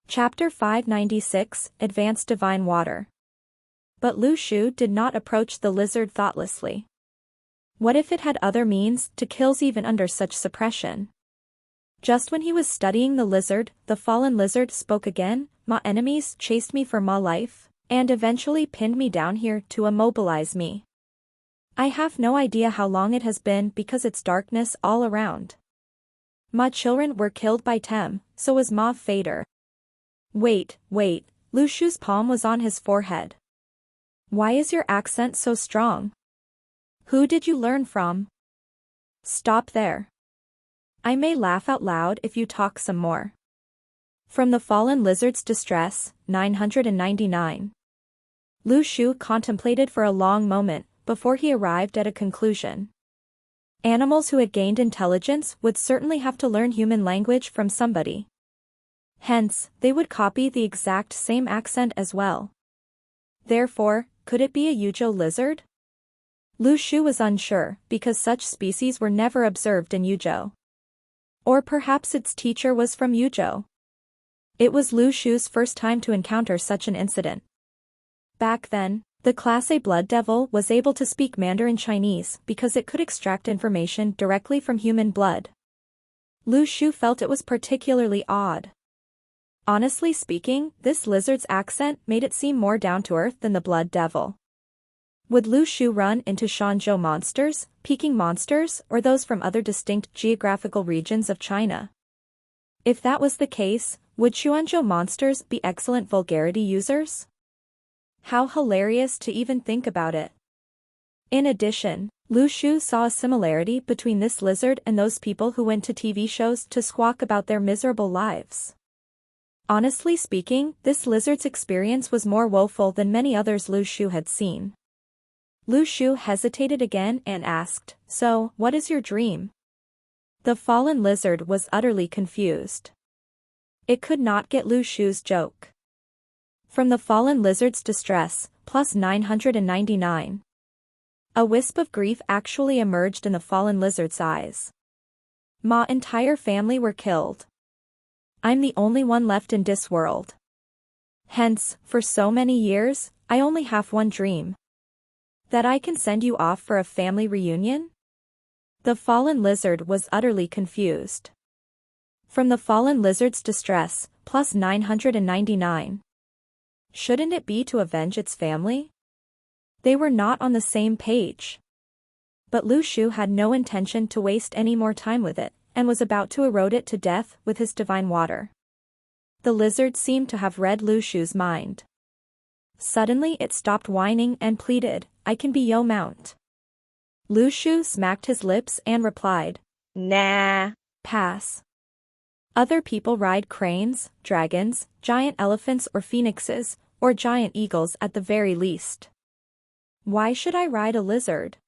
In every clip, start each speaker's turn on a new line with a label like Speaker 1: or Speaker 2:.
Speaker 1: Chapter 596, Advanced Divine Water. But Lu Shu did not approach the lizard thoughtlessly. What if it had other means to kill even under such suppression? Just when he was studying the lizard, the fallen lizard spoke again. My enemies chased me for my life, and eventually pinned me down here to immobilize me. I have no idea how long it has been because it's darkness all around. My children were killed by Tem, so was Ma Fader. Wait, Lu Shu's palm was on his forehead. Why is your accent so strong? Who did you learn from? Stop there. I may laugh out loud if you talk some more. From the Fallen Lizard's Distress, 999. Lu Shu contemplated for a long moment before he arrived at a conclusion. Animals who had gained intelligence would certainly have to learn human language from somebody. Hence, they would copy the exact same accent as well. Therefore, could it be a Yuzhou lizard? Lu Shu was unsure, because such species were never observed in Yuzhou. Or perhaps its teacher was from Yuzhou. It was Lu Shu's first time to encounter such an incident. Back then, the Class A blood devil was able to speak Mandarin Chinese because it could extract information directly from human blood. Lu Shu felt it was particularly odd. Honestly speaking, this lizard's accent made it seem more down-to-earth than the blood devil. Would Lu Shu run into Shanzhou monsters, Peking monsters, or those from other distinct geographical regions of China? If that was the case, would Xuanzhou monsters be excellent vulgarity users? How hilarious to even think about it. In addition, Lu Shu saw a similarity between this lizard and those people who went to TV shows to squawk about their miserable lives. Honestly speaking, this lizard's experience was more woeful than many others Lu Shu had seen. Lu Shu hesitated again and asked, "So, what is your dream?" The fallen lizard was utterly confused. It could not get Lu Shu's joke. From the Fallen Lizard's Distress, plus 999. A wisp of grief actually emerged in the fallen lizard's eyes. My entire family were killed. I'm the only one left in this world. Hence, for so many years, I only have one dream. That I can send you off for a family reunion? The fallen lizard was utterly confused. From the Fallen Lizard's Distress, plus 999. Shouldn't it be to avenge its family? They were not on the same page. But Lu Shu had no intention to waste any more time with it, and was about to erode it to death with his divine water. The lizard seemed to have read Lu Shu's mind. Suddenly it stopped whining and pleaded, "I can be your mount." Lu Shu smacked his lips and replied, "Nah, pass. Other people ride cranes, dragons, giant elephants or phoenixes, or giant eagles at the very least. Why should I ride a lizard?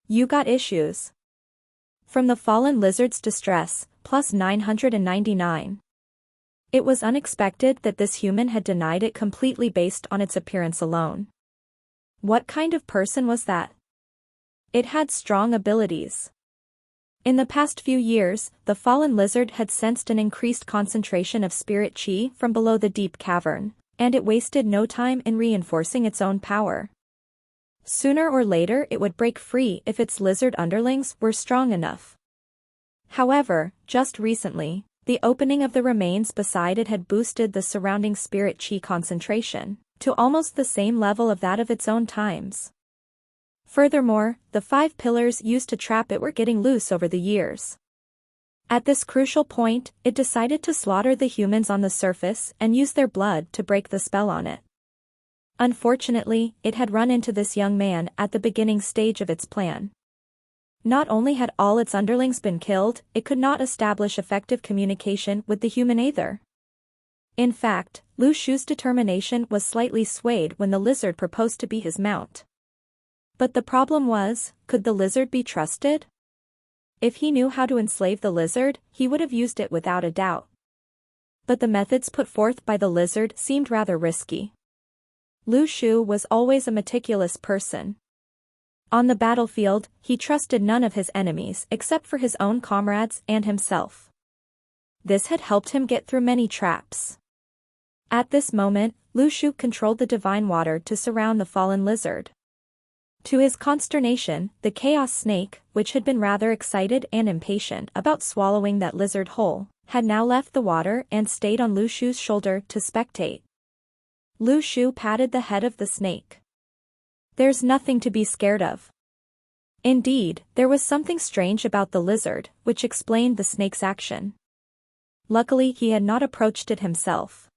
Speaker 1: You got issues." From the Fallen Lizard's Distress, plus 999. It was unexpected that this human had denied it completely based on its appearance alone. What kind of person was that? It had strong abilities. In the past few years, the fallen lizard had sensed an increased concentration of spirit qi from below the deep cavern, and it wasted no time in reinforcing its own power. Sooner or later it would break free if its lizard underlings were strong enough. However, just recently, the opening of the remains beside it had boosted the surrounding spirit qi concentration to almost the same level of that of its own times. Furthermore, the 5 pillars used to trap it were getting loose over the years. At this crucial point, it decided to slaughter the humans on the surface and use their blood to break the spell on it. Unfortunately, it had run into this young man at the beginning stage of its plan. Not only had all its underlings been killed, it could not establish effective communication with the human either. In fact, Lu Shu's determination was slightly swayed when the lizard proposed to be his mount. But the problem was, could the lizard be trusted? If he knew how to enslave the lizard, he would have used it without a doubt. But the methods put forth by the lizard seemed rather risky. Lu Shu was always a meticulous person. On the battlefield, he trusted none of his enemies except for his own comrades and himself. This had helped him get through many traps. At this moment, Lu Shu controlled the divine water to surround the fallen lizard. To his consternation, the chaos snake, which had been rather excited and impatient about swallowing that lizard whole, had now left the water and stayed on Lu Shu's shoulder to spectate. Lu Shu patted the head of the snake. "There's nothing to be scared of." Indeed, there was something strange about the lizard, which explained the snake's action. Luckily he had not approached it himself.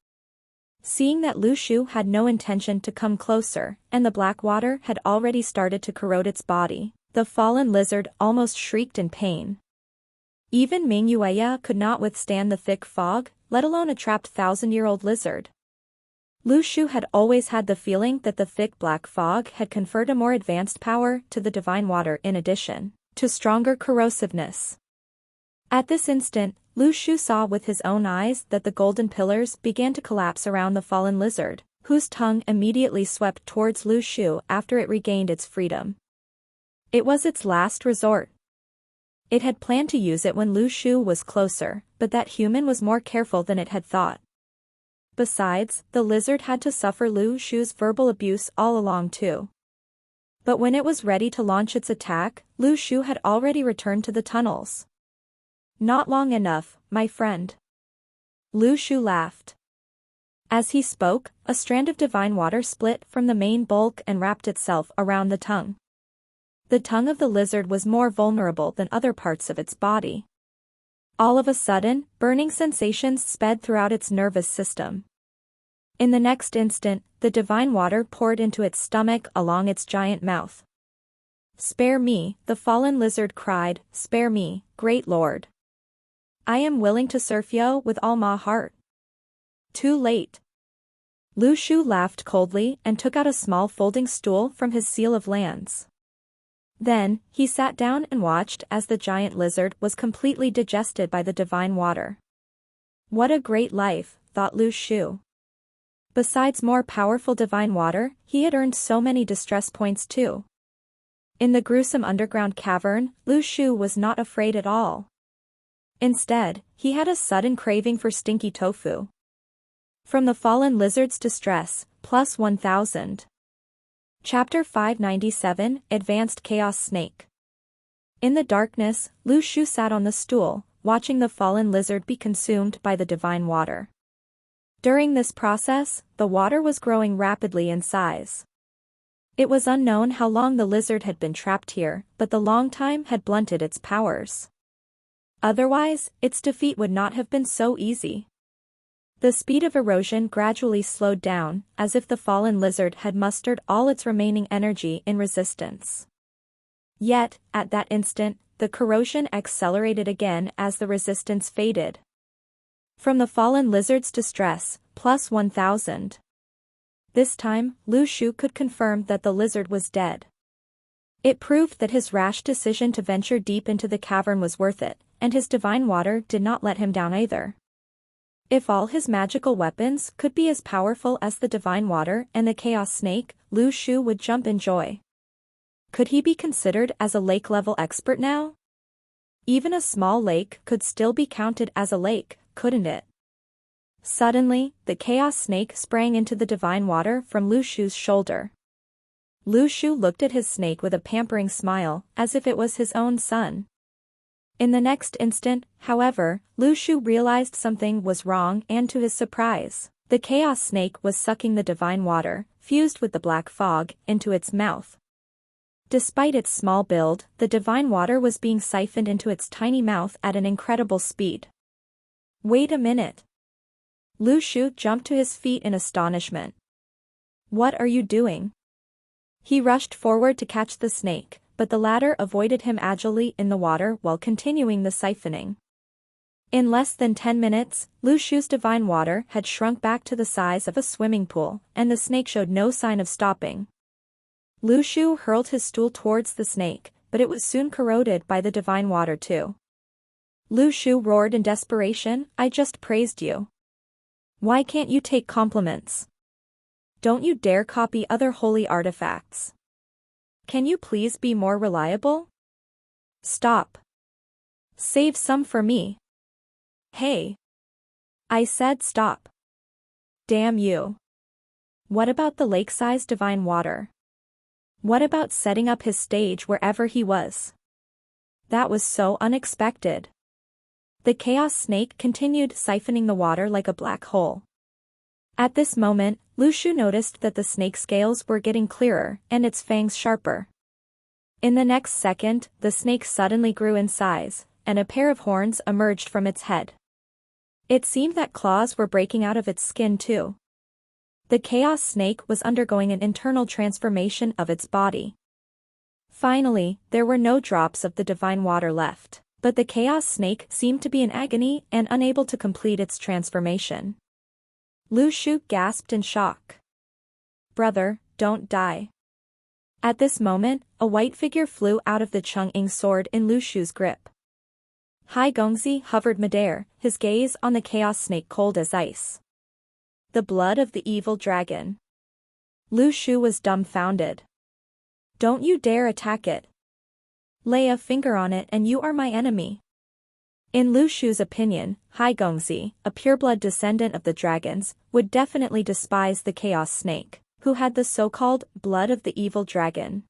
Speaker 1: Seeing that Lu Shu had no intention to come closer, and the black water had already started to corrode its body, the fallen lizard almost shrieked in pain. Even Ming Yueya could not withstand the thick fog, let alone a trapped 1,000-year-old lizard. Lu Shu had always had the feeling that the thick black fog had conferred a more advanced power to the divine water in addition to stronger corrosiveness. At this instant, Lu Shu saw with his own eyes that the golden pillars began to collapse around the fallen lizard, whose tongue immediately swept towards Lu Shu after it regained its freedom. It was its last resort. It had planned to use it when Lu Shu was closer, but that human was more careful than it had thought. Besides, the lizard had to suffer Lu Shu's verbal abuse all along too. But when it was ready to launch its attack, Lu Shu had already returned to the tunnels. "Not long enough, my friend." Lu Shu laughed. As he spoke, a strand of divine water split from the main bulk and wrapped itself around the tongue. The tongue of the lizard was more vulnerable than other parts of its body. All of a sudden, burning sensations sped throughout its nervous system. In the next instant, the divine water poured into its stomach along its giant mouth. "Spare me," the fallen lizard cried, "spare me, great lord. I am willing to serve you with all my heart." "Too late." Lu Shu laughed coldly and took out a small folding stool from his seal of lands. Then, he sat down and watched as the giant lizard was completely digested by the divine water. What a great life, thought Lu Shu. Besides more powerful divine water, he had earned so many distress points too. In the gruesome underground cavern, Lu Shu was not afraid at all. Instead, he had a sudden craving for stinky tofu. From the fallen lizard's distress, plus 1000. Chapter 597, Advanced Chaos Snake. In the darkness, Lu Shu sat on the stool, watching the fallen lizard be consumed by the divine water. During this process, the water was growing rapidly in size. It was unknown how long the lizard had been trapped here, but the long time had blunted its powers. Otherwise, its defeat would not have been so easy. The speed of erosion gradually slowed down, as if the fallen lizard had mustered all its remaining energy in resistance. Yet, at that instant, the corrosion accelerated again as the resistance faded. From the fallen lizard's distress, plus 1000. This time, Lu Shu could confirm that the lizard was dead. It proved that his rash decision to venture deep into the cavern was worth it, and his divine water did not let him down either. If all his magical weapons could be as powerful as the divine water and the chaos snake, Lu Shu would jump in joy. Could he be considered as a lake-level expert now? Even a small lake could still be counted as a lake, couldn't it? Suddenly, the chaos snake sprang into the divine water from Lu Shu's shoulder. Lu Shu looked at his snake with a pampering smile, as if it was his own son. In the next instant, however, Lu Shu realized something was wrong and to his surprise, the chaos snake was sucking the divine water, fused with the black fog, into its mouth. Despite its small build, the divine water was being siphoned into its tiny mouth at an incredible speed. Wait a minute. Lu Shu jumped to his feet in astonishment. What are you doing? He rushed forward to catch the snake, but the latter avoided him agilely in the water while continuing the siphoning. In less than 10 minutes, Lu Shu's divine water had shrunk back to the size of a swimming pool, and the snake showed no sign of stopping. Lu Shu hurled his stool towards the snake, but it was soon corroded by the divine water too. Lu Shu roared in desperation, I just praised you. Why can't you take compliments? Don't you dare copy other holy artifacts. Can you please be more reliable? Stop. Save some for me. Hey. I said stop. Damn you. What about the lake-sized divine water? What about setting up his stage wherever he was? That was so unexpected. The chaos snake continued siphoning the water like a black hole. At this moment, Lu Shu noticed that the snake's scales were getting clearer and its fangs sharper. In the next second, the snake suddenly grew in size, and a pair of horns emerged from its head. It seemed that claws were breaking out of its skin too. The chaos snake was undergoing an internal transformation of its body. Finally, there were no drops of the divine water left, but the chaos snake seemed to be in agony and unable to complete its transformation. Lu Shu gasped in shock. Brother, don't die. At this moment, a white figure flew out of the Chang'ing sword in Lu Shu's grip. Hai Gongzi hovered midair, his gaze on the chaos snake cold as ice. The blood of the evil dragon. Lu Shu was dumbfounded. Don't you dare attack it. Lay a finger on it and you are my enemy. In Lu Shu's opinion, Hai Gongzi, a pureblood descendant of the dragons, would definitely despise the chaos snake, who had the so-called blood of the evil dragon.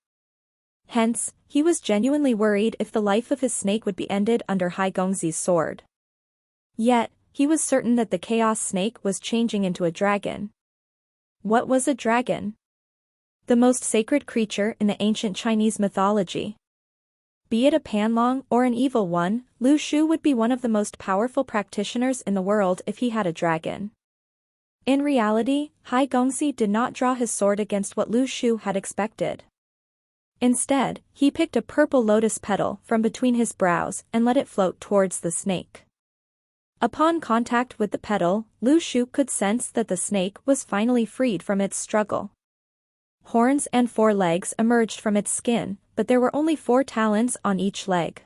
Speaker 1: Hence, he was genuinely worried if the life of his snake would be ended under Hai Gongzi's sword. Yet, he was certain that the chaos snake was changing into a dragon. What was a dragon? The most sacred creature in the ancient Chinese mythology. Be it a panlong or an evil one, Lu Shu would be one of the most powerful practitioners in the world if he had a dragon. In reality, Hai Gongzi did not draw his sword against what Lu Shu had expected. Instead, he picked a purple lotus petal from between his brows and let it float towards the snake. Upon contact with the petal, Lu Shu could sense that the snake was finally freed from its struggle. Horns and 4 legs emerged from its skin, but there were only 4 talons on each leg.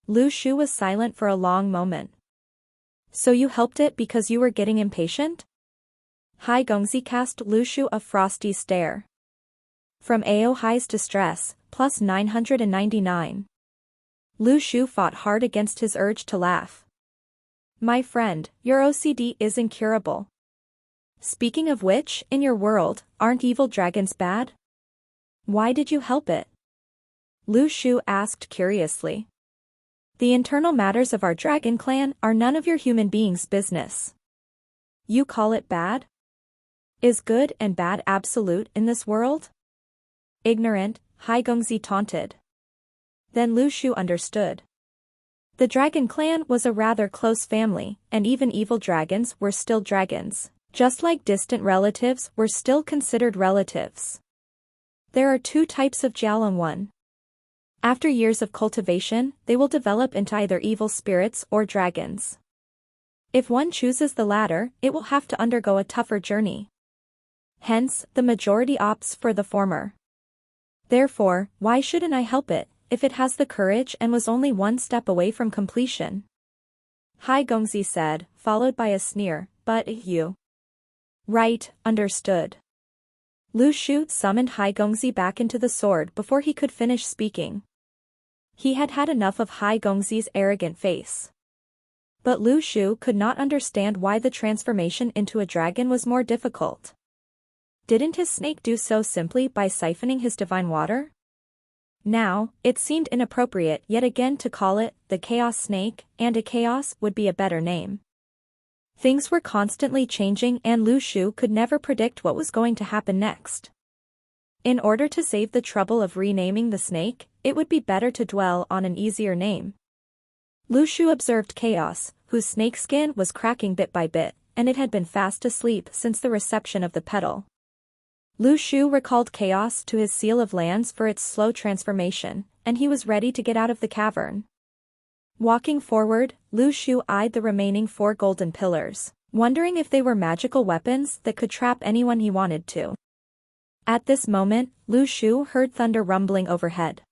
Speaker 1: Lu Shu was silent for a long moment. So you helped it because you were getting impatient? Hai Gongzi cast Lu Shu a frosty stare. From Ao Hai's distress, plus 999. Lu Shu fought hard against his urge to laugh. My friend, your OCD is incurable. Speaking of which, in your world, aren't evil dragons bad? Why did you help it? Lu Shu asked curiously. The internal matters of our dragon clan are none of your human beings' business. You call it bad? Is good and bad absolute in this world? Ignorant, Hai Gongzi taunted. Then Lu Shu understood. The dragon clan was a rather close family, and even evil dragons were still dragons. Just like distant relatives were still considered relatives. There are 2 types of Jialong 1. After years of cultivation, they will develop into either evil spirits or dragons. If one chooses the latter, it will have to undergo a tougher journey. Hence, the majority opts for the former. Therefore, why shouldn't I help it, if it has the courage and was only 1 step away from completion? Hai Gongzi said, followed by a sneer, but you. Right, understood. Lu Shu summoned Hai Gongzi back into the sword before he could finish speaking. He had had enough of Hai Gongzi's arrogant face. But Lu Shu could not understand why the transformation into a dragon was more difficult. Didn't his snake do so simply by siphoning his divine water? Now, it seemed inappropriate yet again to call it the chaos snake, and a chaos would be a better name. Things were constantly changing and Lu Shu could never predict what was going to happen next. In order to save the trouble of renaming the snake, it would be better to dwell on an easier name. Lu Shu observed Chaos, whose snake skin was cracking bit by bit, and it had been fast asleep since the reception of the petal. Lu Shu recalled Chaos to his seal of lands for its slow transformation, and he was ready to get out of the cavern. Walking forward, Lu Shu eyed the remaining 4 golden pillars, wondering if they were magical weapons that could trap anyone he wanted to. At this moment, Lu Shu heard thunder rumbling overhead.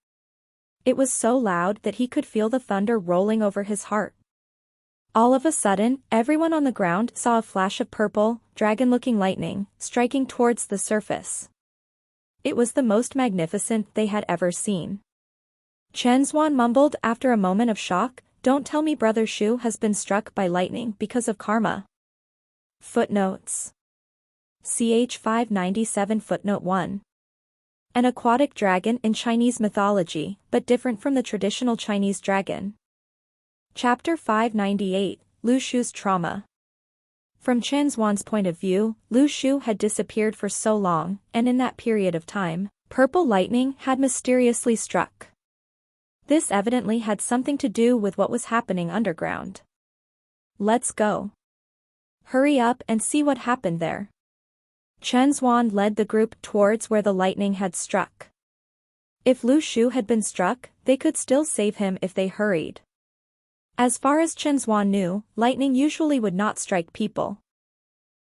Speaker 1: It was so loud that he could feel the thunder rolling over his heart. All of a sudden, everyone on the ground saw a flash of purple, dragon-looking lightning, striking towards the surface. It was the most magnificent they had ever seen. Chen Zuan mumbled after a moment of shock, "Don't tell me Brother Shu has been struck by lightning because of karma." Footnotes Ch 597 footnote 1. An aquatic dragon in Chinese mythology, but different from the traditional Chinese dragon. Chapter 598, Lu Shu's Trauma. From Chen Zhuan's point of view, Lu Shu had disappeared for so long, and in that period of time, purple lightning had mysteriously struck. This evidently had something to do with what was happening underground. Let's go. Hurry up and see what happened there. Chen Zhuan led the group towards where the lightning had struck. If Lu Shu had been struck, they could still save him if they hurried. As far as Chen Zhuan knew, lightning usually would not strike people.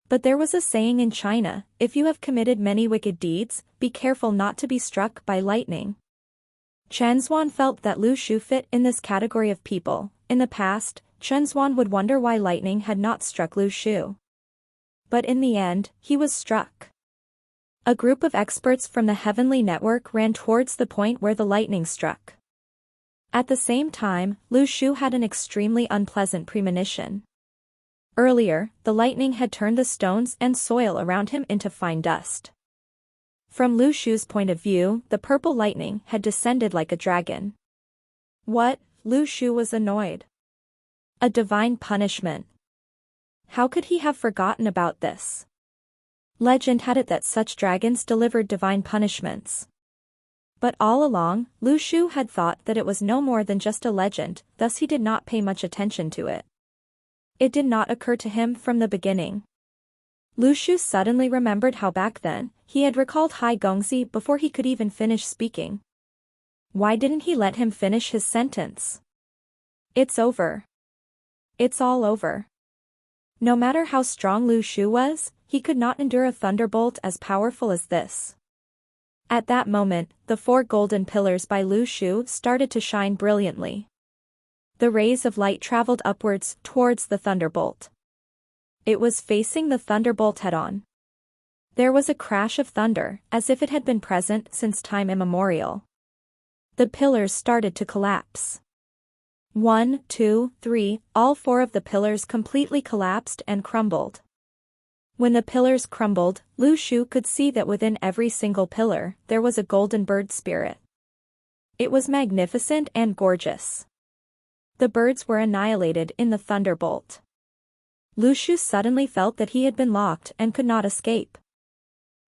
Speaker 1: But there was a saying in China, if you have committed many wicked deeds, be careful not to be struck by lightning. Chen Zhuan felt that Lu Shu fit in this category of people. In the past, Chen Zhuan would wonder why lightning had not struck Lu Shu. But in the end, he was struck. A group of experts from the Heavenly Network ran towards the point where the lightning struck. At the same time, Lu Shu had an extremely unpleasant premonition. Earlier, the lightning had turned the stones and soil around him into fine dust. From Lu Shu's point of view, the purple lightning had descended like a dragon. What? Lu Shu was annoyed. A divine punishment. How could he have forgotten about this? Legend had it that such dragons delivered divine punishments. But all along, Lu Shu had thought that it was no more than just a legend, thus he did not pay much attention to it. It did not occur to him from the beginning. Lu Shu suddenly remembered how back then, he had recalled Hai Gongzi before he could even finish speaking. Why didn't he let him finish his sentence? It's over. It's all over. No matter how strong Lu Shu was, he could not endure a thunderbolt as powerful as this. At that moment, the 4 golden pillars by Lu Shu started to shine brilliantly. The rays of light traveled upwards towards the thunderbolt. It was facing the thunderbolt head-on. There was a crash of thunder, as if it had been present since time immemorial. The pillars started to collapse. 1, 2, 3, all 4 of the pillars completely collapsed and crumbled. When the pillars crumbled, Lu Shu could see that within every single pillar, there was a golden bird spirit. It was magnificent and gorgeous. The birds were annihilated in the thunderbolt. Lu Shu suddenly felt that he had been locked and could not escape.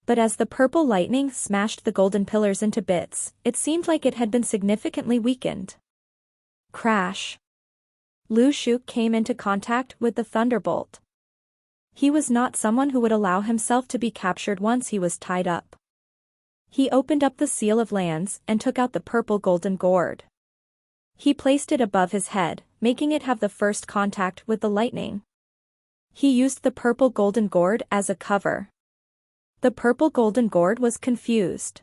Speaker 1: But as the purple lightning smashed the golden pillars into bits, it seemed like it had been significantly weakened. Crash. Lu Shu came into contact with the thunderbolt. He was not someone who would allow himself to be captured once he was tied up. He opened up the seal of lands and took out the purple golden gourd. He placed it above his head, making it have the first contact with the lightning. He used the purple golden gourd as a cover. The purple golden gourd was confused.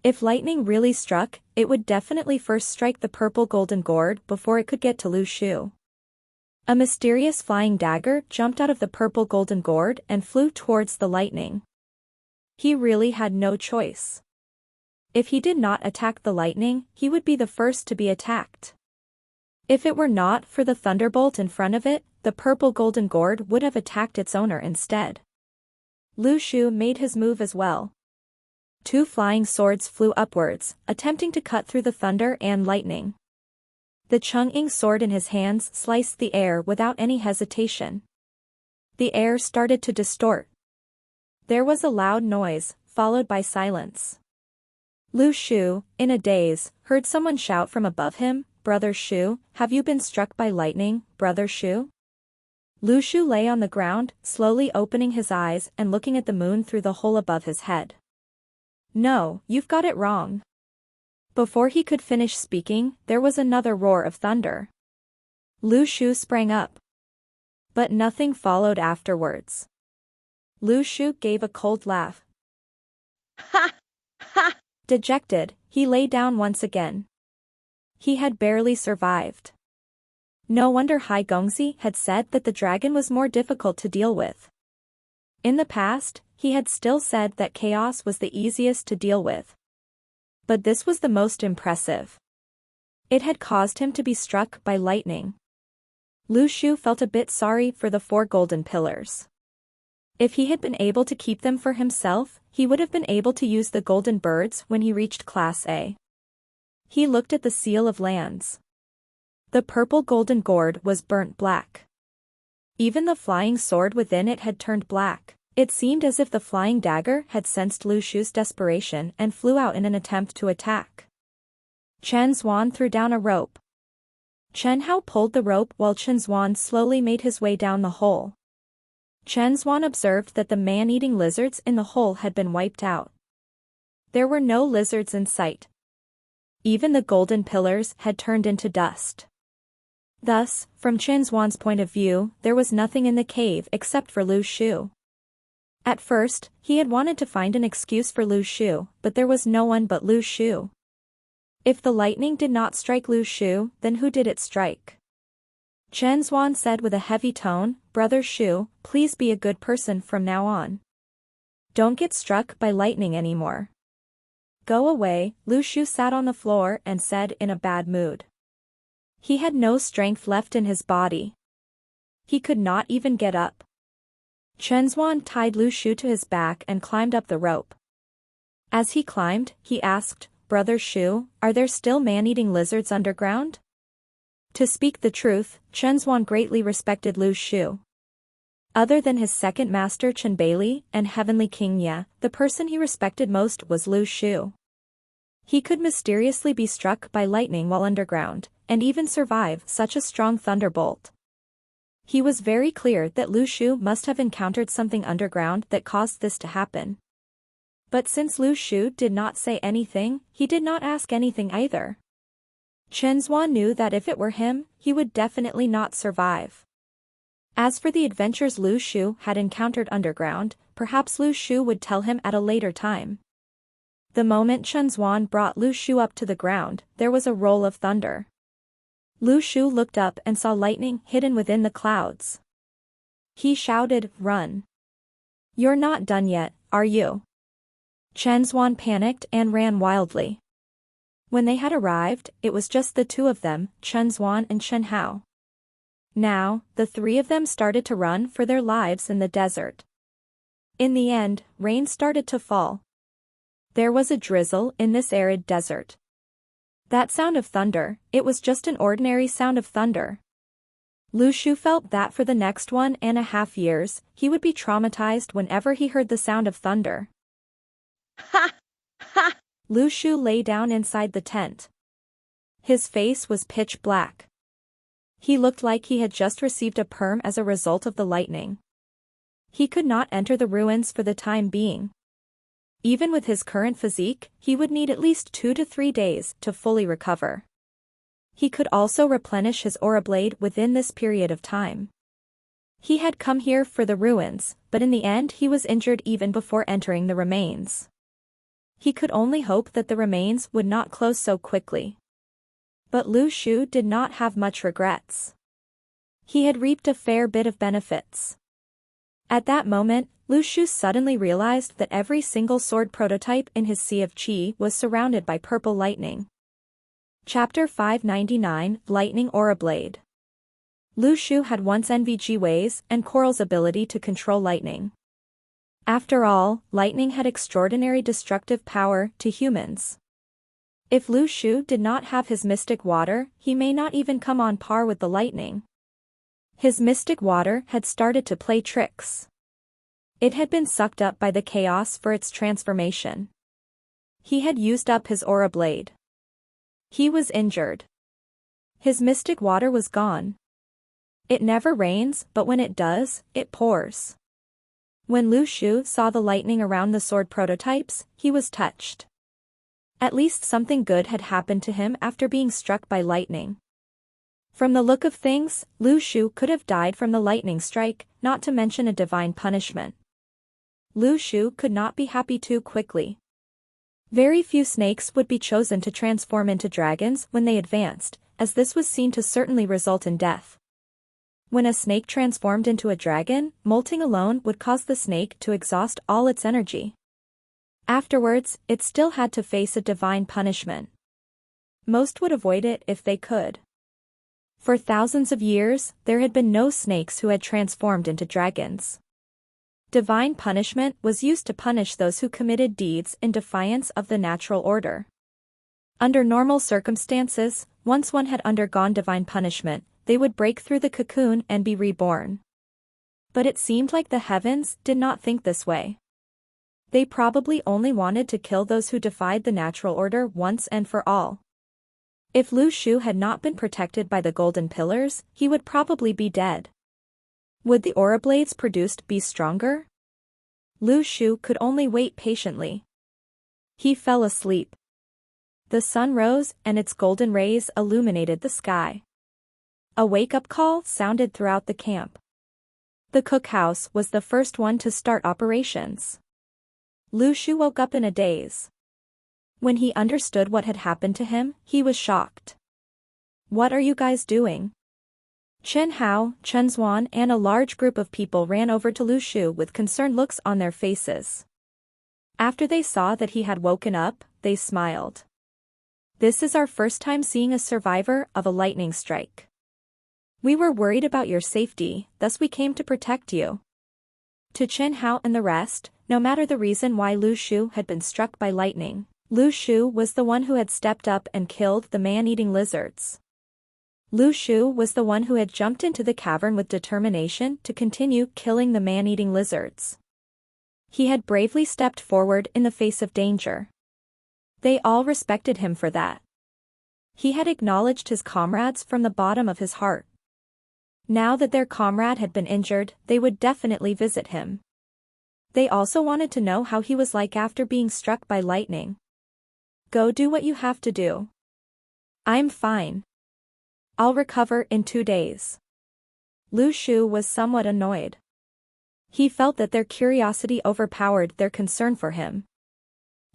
Speaker 1: If lightning really struck, it would definitely first strike the purple golden gourd before it could get to Lu Shu. A mysterious flying dagger jumped out of the purple golden gourd and flew towards the lightning. He really had no choice. If he did not attack the lightning, he would be the first to be attacked. If it were not for the thunderbolt in front of it, the purple golden gourd would have attacked its owner instead. Lu Shu made his move as well. 2 flying swords flew upwards, attempting to cut through the thunder and lightning. The Cheng-Ying sword in his hands sliced the air without any hesitation. The air started to distort. There was a loud noise, followed by silence. Lu Shu, in a daze, heard someone shout from above him, "Brother Shu, have you been struck by lightning, Brother Shu?" Lu Shu lay on the ground, slowly opening his eyes and looking at the moon through the hole above his head. "No, you've got it wrong." Before he could finish speaking, there was another roar of thunder. Lu Shu sprang up. But nothing followed afterwards. Lu Shu gave a cold laugh. Ha! Ha! Dejected, he lay down once again. He had barely survived. No wonder Hai Gongzi had said that the dragon was more difficult to deal with. In the past, he had still said that chaos was the easiest to deal with. But this was the most impressive. It had caused him to be struck by lightning. Lu Shu felt a bit sorry for the 4 golden pillars. If he had been able to keep them for himself, he would have been able to use the golden birds when he reached Class A. He looked at the seal of lands. The purple golden gourd was burnt black. Even the flying sword within it had turned black. It seemed as if the flying dagger had sensed Lu Shu's desperation and flew out in an attempt to attack. Chen Xuan threw down a rope. Chen Hao pulled the rope while Chen Xuan slowly made his way down the hole. Chen Xuan observed that the man-eating lizards in the hole had been wiped out. There were no lizards in sight. Even the golden pillars had turned into dust. Thus, from Chen Xuan's point of view, there was nothing in the cave except for Lu Shu. At first, he had wanted to find an excuse for Lu Shu, but there was no one but Lu Shu. If the lightning did not strike Lu Shu, then who did it strike? Chen Xuan said with a heavy tone, "Brother Shu, please be a good person from now on. Don't get struck by lightning anymore." "Go away," Lu Shu sat on the floor and said in a bad mood. He had no strength left in his body. He could not even get up. Chen Xuan tied Lu Shu to his back and climbed up the rope. As he climbed, he asked, "Brother Shu, are there still man-eating lizards underground?" To speak the truth, Chen Xuan greatly respected Lu Shu. Other than his second master Chen Bailey and Heavenly King Ye, the person he respected most was Lu Shu. He could mysteriously be struck by lightning while underground, and even survive such a strong thunderbolt. He was very clear that Lu Shu must have encountered something underground that caused this to happen. But since Lu Shu did not say anything, he did not ask anything either. Chen Xuan knew that if it were him, he would definitely not survive. As for the adventures Lu Shu had encountered underground, perhaps Lu Shu would tell him at a later time. The moment Chen Xuan brought Lu Shu up to the ground, there was a roll of thunder. Lu Shu looked up and saw lightning hidden within the clouds. He shouted, "Run! You're not done yet, are you?" Chen Xuan panicked and ran wildly. When they had arrived, it was just the two of them, Chen Xuan and Chen Hao. Now, the three of them started to run for their lives in the desert. In the end, rain started to fall. There was a drizzle in this arid desert. That sound of thunder, it was just an ordinary sound of thunder. Lu Shu felt that for the next 1.5 years, he would be traumatized whenever he heard the sound of thunder. Ha! Ha! Lu Shu lay down inside the tent. His face was pitch black. He looked like he had just received a perm as a result of the lightning. He could not enter the ruins for the time being. Even with his current physique, he would need at least 2 to 3 days to fully recover. He could also replenish his aura blade within this period of time. He had come here for the ruins, but in the end he was injured even before entering the remains. He could only hope that the remains would not close so quickly. But Lu Shu did not have much regrets. He had reaped a fair bit of benefits. At that moment, Lu Shu suddenly realized that every single sword prototype in his Sea of Qi was surrounded by purple lightning. Chapter 599, Lightning Aura Blade. Lu Shu had once envied Ji Wei's and Coral's ability to control lightning. After all, lightning had extraordinary destructive power to humans. If Lu Shu did not have his mystic water, he may not even come on par with the lightning. His mystic water had started to play tricks. It had been sucked up by the chaos for its transformation. He had used up his aura blade. He was injured. His mystic water was gone. It never rains, but when it does, it pours. When Lu Shu saw the lightning around the sword prototypes, he was touched. At least something good had happened to him after being struck by lightning. From the look of things, Lu Shu could have died from the lightning strike, not to mention a divine punishment. Lu Shu could not be happy too quickly. Very few snakes would be chosen to transform into dragons when they advanced, as this was seen to certainly result in death. When a snake transformed into a dragon, molting alone would cause the snake to exhaust all its energy. Afterwards, it still had to face a divine punishment. Most would avoid it if they could. For thousands of years, there had been no snakes who had transformed into dragons. Divine punishment was used to punish those who committed deeds in defiance of the natural order. Under normal circumstances, once one had undergone divine punishment, they would break through the cocoon and be reborn. But it seemed like the heavens did not think this way. They probably only wanted to kill those who defied the natural order once and for all. If Lu Shu had not been protected by the golden pillars, he would probably be dead. Would the aura blades produced be stronger? Lu Shu could only wait patiently. He fell asleep. The sun rose and its golden rays illuminated the sky. A wake-up call sounded throughout the camp. The cookhouse was the first one to start operations. Lu Shu woke up in a daze. When he understood what had happened to him, he was shocked. "What are you guys doing?" Chen Hao, Chen Zuan and a large group of people ran over to Lu Shu with concerned looks on their faces. After they saw that he had woken up, they smiled. "This is our first time seeing a survivor of a lightning strike. We were worried about your safety, thus we came to protect you." To Chen Hao and the rest, no matter the reason why Lu Shu had been struck by lightning, Lu Shu was the one who had stepped up and killed the man-eating lizards. Lu Shu was the one who had jumped into the cavern with determination to continue killing the man-eating lizards. He had bravely stepped forward in the face of danger. They all respected him for that. He had acknowledged his comrades from the bottom of his heart. Now that their comrade had been injured, they would definitely visit him. They also wanted to know how he was like after being struck by lightning. "Go do what you have to do. I'm fine. I'll recover in 2 days." Lu Shu was somewhat annoyed. He felt that their curiosity overpowered their concern for him.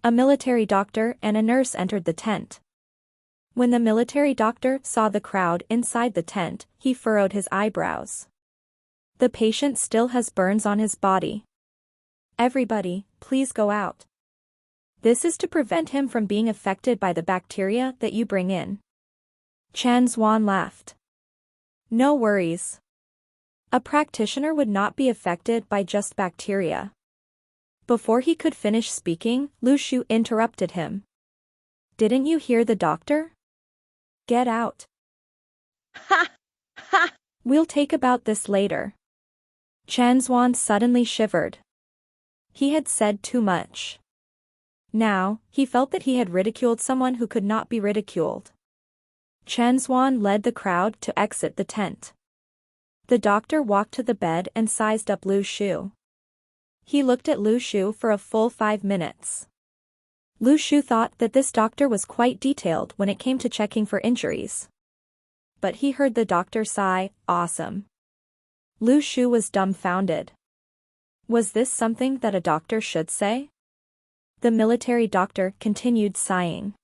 Speaker 1: A military doctor and a nurse entered the tent. When the military doctor saw the crowd inside the tent, he furrowed his eyebrows. "The patient still has burns on his body. Everybody, please go out. This is to prevent him from being affected by the bacteria that you bring in." Chen Zuan laughed. "No worries. A practitioner would not be affected by just bacteria." Before he could finish speaking, Lu Shu interrupted him. "Didn't you hear the doctor? Get out."
Speaker 2: Ha! Ha!
Speaker 1: "We'll take about this later." Chen Zuan suddenly shivered. He had said too much. Now, he felt that he had ridiculed someone who could not be ridiculed. Chen Zuan led the crowd to exit the tent. The doctor walked to the bed and sized up Lu Shu. He looked at Lu Shu for a full 5 minutes. Lu Shu thought that this doctor was quite detailed when it came to checking for injuries. But he heard the doctor sigh, "Awesome." Lu Shu was dumbfounded. Was this something that a doctor should say? The military doctor continued sighing.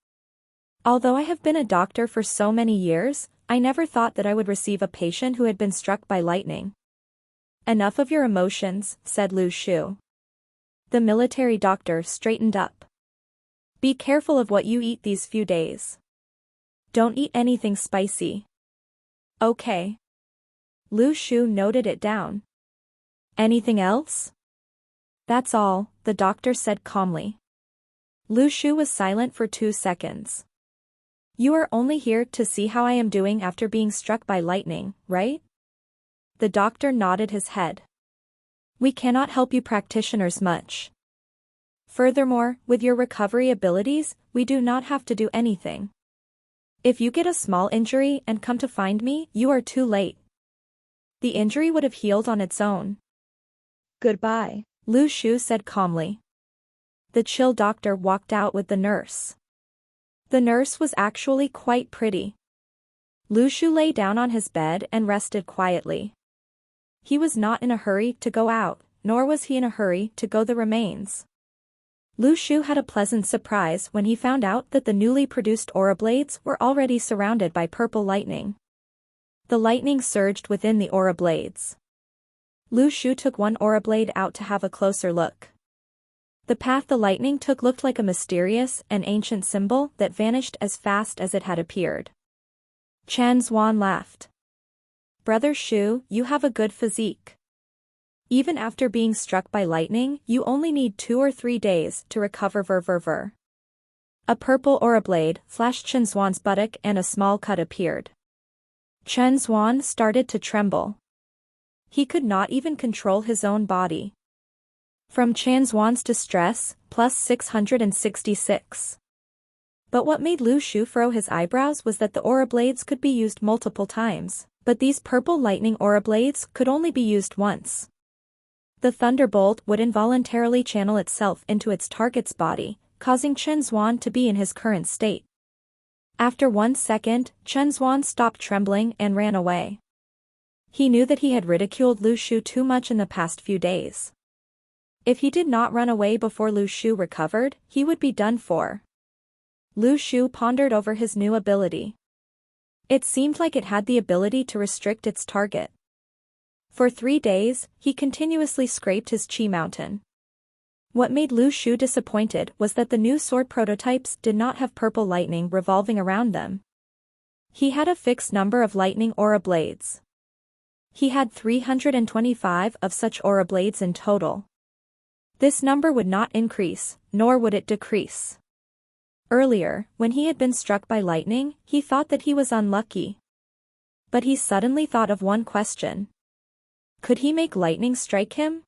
Speaker 1: "Although I have been a doctor for so many years, I never thought that I would receive a patient who had been struck by lightning." "Enough of your emotions," said Lu Shu. The military doctor straightened up. "Be careful of what you eat these few days. Don't eat anything spicy." "Okay." Lu Shu noted it down. "Anything else?" "That's all," the doctor said calmly. Lu Shu was silent for 2 seconds. "You are only here to see how I am doing after being struck by lightning, right?" The doctor nodded his head. "We cannot help you practitioners much. Furthermore, with your recovery abilities, we do not have to do anything. If you get a small injury and come to find me, you are too late. The injury would have healed on its own." "Goodbye," Lu Shu said calmly. The chill doctor walked out with the nurse. The nurse was actually quite pretty. Lu Shu lay down on his bed and rested quietly. He was not in a hurry to go out, nor was he in a hurry to go the remains. Lu Shu had a pleasant surprise when he found out that the newly produced aura blades were already surrounded by purple lightning. The lightning surged within the aura blades. Lu Shu took one aura blade out to have a closer look. The path the lightning took looked like a mysterious and ancient symbol that vanished as fast as it had appeared. Chen Zuan laughed. "Brother Shu, you have a good physique. Even after being struck by lightning, you only need 2 or 3 days to recover. A purple aura blade flashed Chen Xuan's buttock and a small cut appeared. Chen Xuan started to tremble. He could not even control his own body. From Chen Xuan's distress, plus 666. But what made Lu Shu furrow his eyebrows was that the aura blades could be used multiple times, but these purple lightning aura blades could only be used once. The thunderbolt would involuntarily channel itself into its target's body, causing Chen Xuan to be in his current state. After 1 second, Chen Xuan stopped trembling and ran away. He knew that he had ridiculed Lu Shu too much in the past few days. If he did not run away before Lu Shu recovered, he would be done for. Lu Shu pondered over his new ability. It seemed like it had the ability to restrict its target. For 3 days, he continuously scraped his chi mountain. What made Lu Shu disappointed was that the new sword prototypes did not have purple lightning revolving around them. He had a fixed number of lightning aura blades. He had 325 of such aura blades in total. This number would not increase, nor would it decrease. Earlier, when he had been struck by lightning, he thought that he was unlucky. But he suddenly thought of one question. Could he make lightning strike him?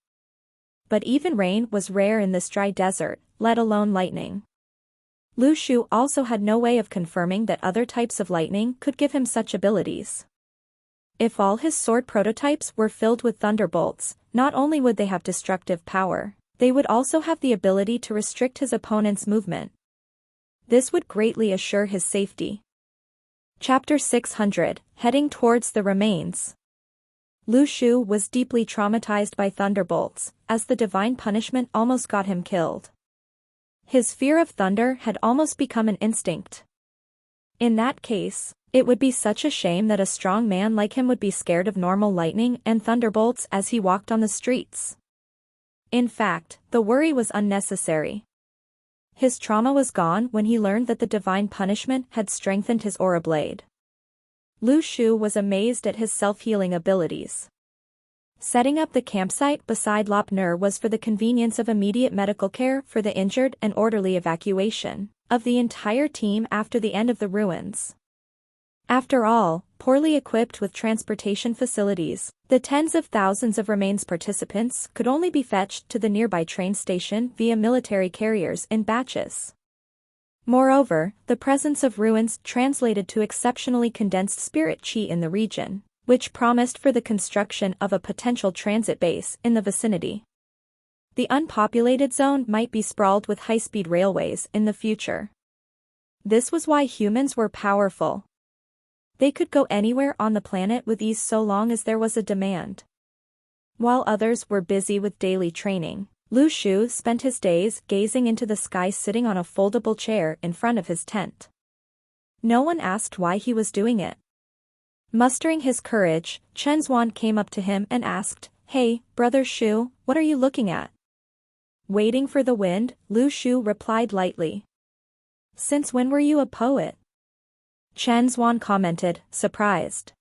Speaker 1: But even rain was rare in this dry desert, let alone lightning. Lu Shu also had no way of confirming that other types of lightning could give him such abilities. If all his sword prototypes were filled with thunderbolts, not only would they have destructive power, they would also have the ability to restrict his opponent's movement. This would greatly assure his safety. Chapter 600, Heading Towards the Remains. Lu Shu was deeply traumatized by thunderbolts, as the divine punishment almost got him killed. His fear of thunder had almost become an instinct. In that case, it would be such a shame that a strong man like him would be scared of normal lightning and thunderbolts as he walked on the streets. In fact, the worry was unnecessary. His trauma was gone when he learned that the divine punishment had strengthened his aura blade. Lu Shu was amazed at his self-healing abilities. Setting up the campsite beside Lop Nur was for the convenience of immediate medical care for the injured and orderly evacuation of the entire team after the end of the ruins. After all, poorly equipped with transportation facilities, the tens of thousands of remains participants could only be fetched to the nearby train station via military carriers in batches. Moreover, the presence of ruins translated to exceptionally condensed spirit qi in the region, which promised for the construction of a potential transit base in the vicinity. The unpopulated zone might be sprawled with high-speed railways in the future. This was why humans were powerful. They could go anywhere on the planet with ease so long as there was a demand. While others were busy with daily training, Lu Shu spent his days gazing into the sky sitting on a foldable chair in front of his tent. No one asked why he was doing it. Mustering his courage, Chen Xuan came up to him and asked, "Hey, Brother Shu, what are you looking at?" Waiting for the wind, Lu Shu replied lightly. "Since when were you a poet?" Chen Xuan commented, surprised.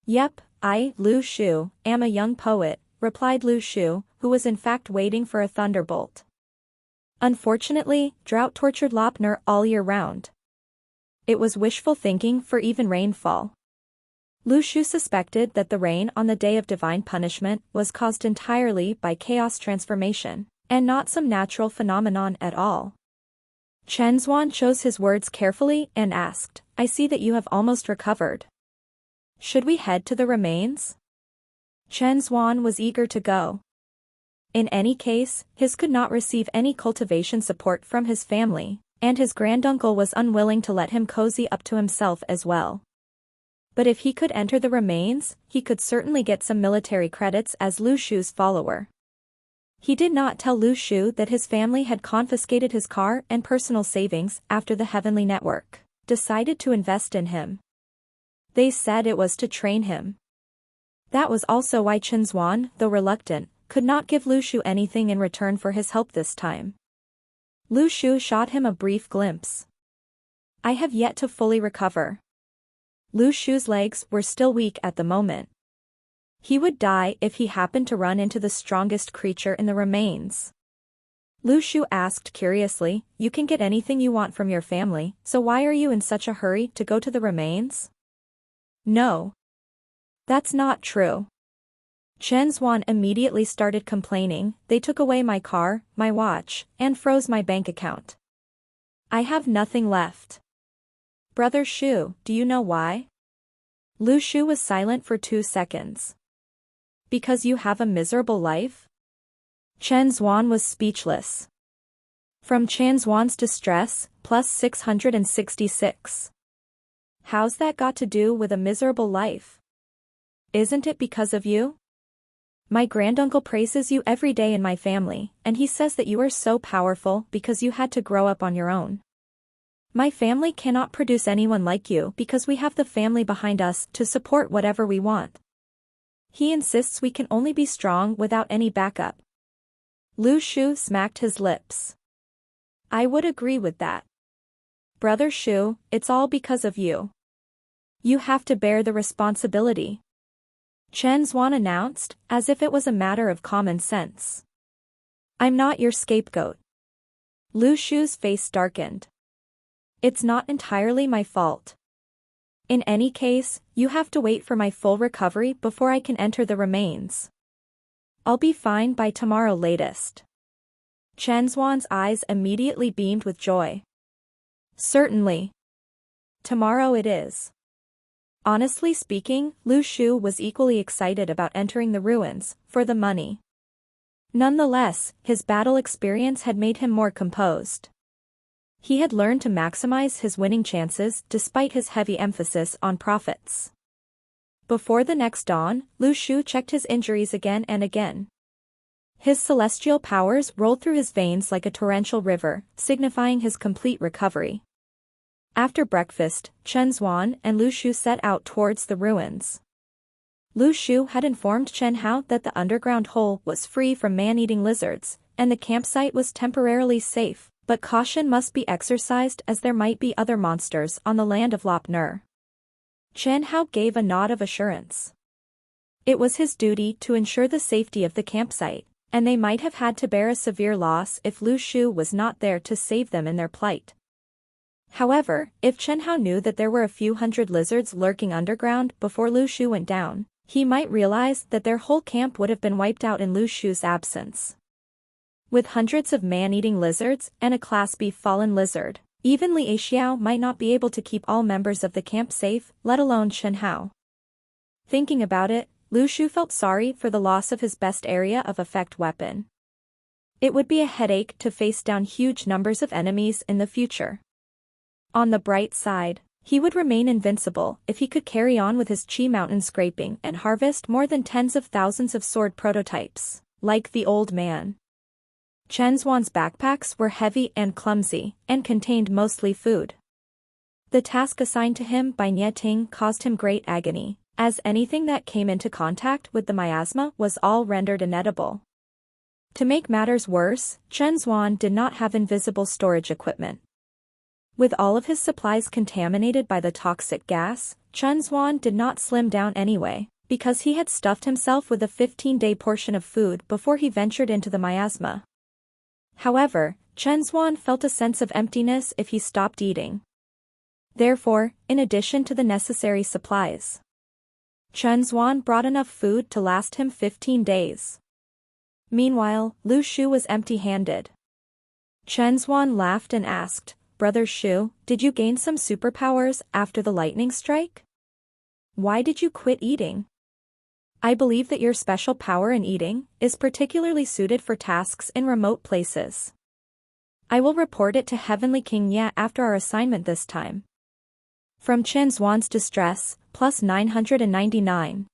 Speaker 1: "Yep, I, Lu Shu, am a young poet," replied Lu Shu, who was in fact waiting for a thunderbolt. Unfortunately, drought tortured Lop Nur all year round. It was wishful thinking for even rainfall. Lu Shu suspected that the rain on the day of divine punishment was caused entirely by chaos transformation, and not some natural phenomenon at all. Chen Xuan chose his words carefully and asked, "I see that you have almost recovered. Should we head to the remains?" Chen Xuan was eager to go. In any case, his could not receive any cultivation support from his family, and his granduncle was unwilling to let him cozy up to himself as well. But if he could enter the remains, he could certainly get some military credits as Lu Shu's follower. He did not tell Lu Shu that his family had confiscated his car and personal savings after the Heavenly Network decided to invest in him. They said it was to train him. That was also why Chen Xuan, though reluctant, could not give Lu Shu anything in return for his help this time. Lu Shu shot him a brief glimpse. "I have yet to fully recover." Lu Shu's legs were still weak at the moment. He would die if he happened to run into the strongest creature in the remains. Lu Shu asked curiously, "You can get anything you want from your family, so why are you in such a hurry to go to the remains?" "No. That's not true." Chen Zuan immediately started complaining. "They took away my car, my watch, and froze my bank account. I have nothing left." "Brother Shu, do you know why?" Lu Shu was silent for 2 seconds. "Because you have a miserable life?" Chen Zuan was speechless. From Chen Zuan's distress, plus 666. How's that got to do with a miserable life? Isn't it because of you? My granduncle praises you every day in my family, and he says that you are so powerful because you had to grow up on your own. My family cannot produce anyone like you because we have the family behind us to support whatever we want. He insists we can only be strong without any backup. Lu Shu smacked his lips. I would agree with that. Brother Shu, it's all because of you. You have to bear the responsibility. Chen Zuan announced, as if it was a matter of common sense. I'm not your scapegoat. Lu Shu's face darkened. It's not entirely my fault. In any case, you have to wait for my full recovery before I can enter the remains. I'll be fine by tomorrow latest. Chen Zuan's eyes immediately beamed with joy. Certainly. Tomorrow it is. Honestly speaking, Lu Shu was equally excited about entering the ruins, for the money. Nonetheless, his battle experience had made him more composed. He had learned to maximize his winning chances despite his heavy emphasis on profits. Before the next dawn, Lu Shu checked his injuries again and again. His celestial powers rolled through his veins like a torrential river, signifying his complete recovery. After breakfast, Chen Zuan and Lu Shu set out towards the ruins. Lu Shu had informed Chen Hao that the underground hole was free from man-eating lizards, and the campsite was temporarily safe, but caution must be exercised as there might be other monsters on the land of Lop Nur. Chen Hao gave a nod of assurance. It was his duty to ensure the safety of the campsite, and they might have had to bear a severe loss if Lu Shu was not there to save them in their plight. However, if Chen Hao knew that there were a few hundred lizards lurking underground before Lu Shu went down, he might realize that their whole camp would have been wiped out in Lu Shu's absence. With hundreds of man-eating lizards and a Class B fallen lizard, even Li Xiao might not be able to keep all members of the camp safe, let alone Chen Hao. Thinking about it, Lu Shu felt sorry for the loss of his best area of effect weapon. It would be a headache to face down huge numbers of enemies in the future. On the bright side, he would remain invincible if he could carry on with his Qi mountain scraping and harvest more than tens of thousands of sword prototypes, like the old man. Chen Zuan's backpacks were heavy and clumsy, and contained mostly food. The task assigned to him by Nie Ting caused him great agony, as anything that came into contact with the miasma was all rendered inedible. To make matters worse, Chen Zuan did not have invisible storage equipment. With all of his supplies contaminated by the toxic gas, Chen Zuan did not slim down anyway, because he had stuffed himself with a 15-day portion of food before he ventured into the miasma. However, Chen Zuan felt a sense of emptiness if he stopped eating. Therefore, in addition to the necessary supplies, Chen Zuan brought enough food to last him 15 days. Meanwhile, Lu Shu was empty-handed. Chen Zuan laughed and asked, Brother Shu, did you gain some superpowers after the lightning strike? Why did you quit eating? I believe that your special power in eating is particularly suited for tasks in remote places. I will report it to Heavenly King Ye after our assignment this time. From Chen Zuan's distress, plus 999.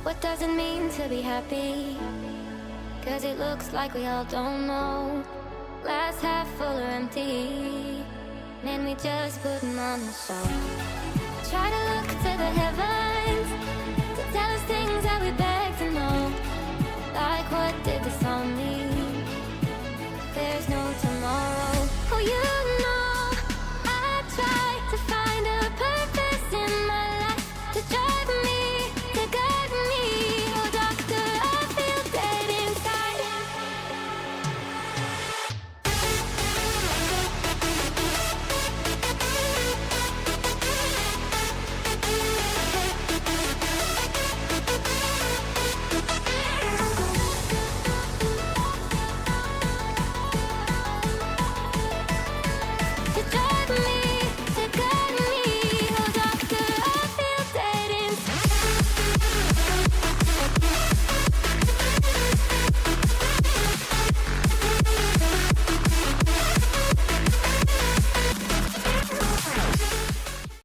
Speaker 3: What does it mean to be happy? 'Cause it looks like we all don't know. Glass half full or empty, man, we just putting on the show. Try to look to the heavens, things that we beg